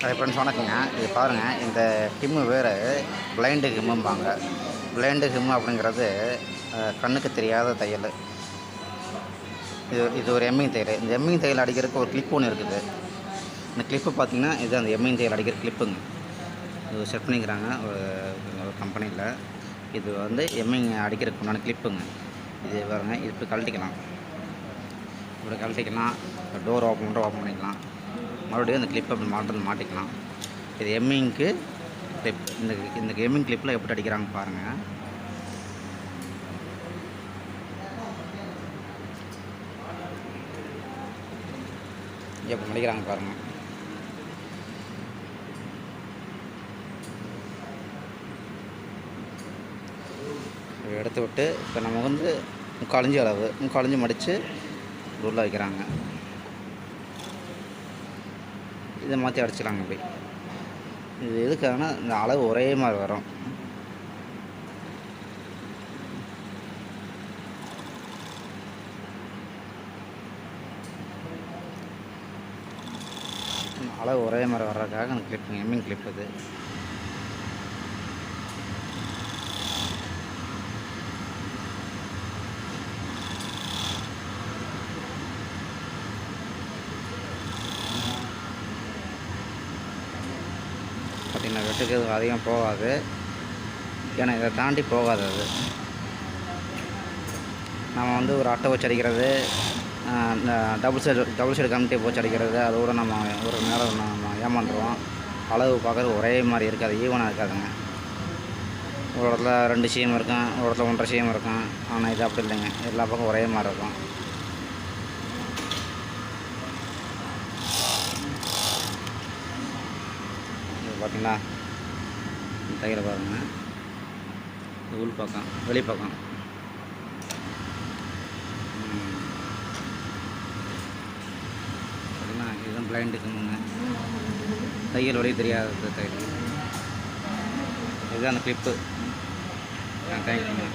Hi friends, வணக்கங்க. இது பாருங்கள், இந்த ஹிம்மு வேறு பிளைண்டு ஹிம்மும்பாங்க. பிளைண்டு ஹிம்மு அப்படிங்கிறது கண்ணுக்கு தெரியாத தையல். இது ஒரு எம்மிங் தையல். இந்த எம்மிங் தையல் அடிக்கிறதுக்கு ஒரு கிளிப் ஒன்று இருக்குது. இந்த கிளிப்பு பார்த்திங்கன்னா, இது அந்த எம்மிங் தையல் அடிக்கிற கிளிப்புங்க. இது செட் பண்ணிக்கிறாங்க ஒரு கம்பெனியில். இது வந்து எம்மிங் அடிக்கிறதுக்கு உண்டான கிளிப்புங்க. இது பாருங்கள், இது இப்படி கழட்டிக்கலாம். டோர் ஓப்பன் பண்ணிக்கலாம். மறுபடியும் அந்த கிளிப்பை அப்படி மாட்டிக்கலாம். இது எம்மிங்க்கு கிளிப். இந்த எம்மிங் கிளிப்பில் எப்படி அடிக்கிறாங்க பாருங்கள். எப்படி அடிக்கிறாங்க பாருங்கள். எடுத்து விட்டு இப்போ நம்ம வந்து முக்கால் இஞ்சி மடித்து உள்ள வைக்கிறாங்க. இதை மாற்றி அடிச்சிடலாங்க. அப்படி இது எதுக்காகனா இந்த அளவு ஒரே மாதிரி வரும். அளவு ஒரே மாதிரி வர்றதுக்காக அந்த கிளிப்புங்க, எம்மிங் கிளிப் இது. பார்த்திங்கன்னா வெட்டுக்கு அதிகம் போகாது, ஏன்னா இதை தாண்டி போகாது. அது நம்ம வந்து ஒரு அட்டை வச்சு அடிக்கிறது, டபுள் சைடு கமிட்டி போச்சு அடிக்கிறது, அதோடு நம்ம ஒரு நேரம் நம்ம ஏமாந்துருவோம். அளவு பார்க்குறது ஒரே மாதிரி இருக்காது, ஈவனாக இருக்காதுங்க. ஒரு இடத்துல 2 சிஎம் இருக்கும், ஒரு இடத்துல 1.5 சிஎம் இருக்கும். ஆனால் இது அப்படி இல்லைங்க, எல்லா பக்கம் ஒரே மாதிரி இருக்கும். பார்த்திங்களா, தையலை பாருங்கள். உள் பக்கம், வெளிப்பக்கம். பார்த்திங்களா, இதுதான் பிளைண்டுக்குங்க. தையல் வழி தெரியாத தையல். இதுதான் அந்த கிளிப்பு. தேங்க்யூங்க.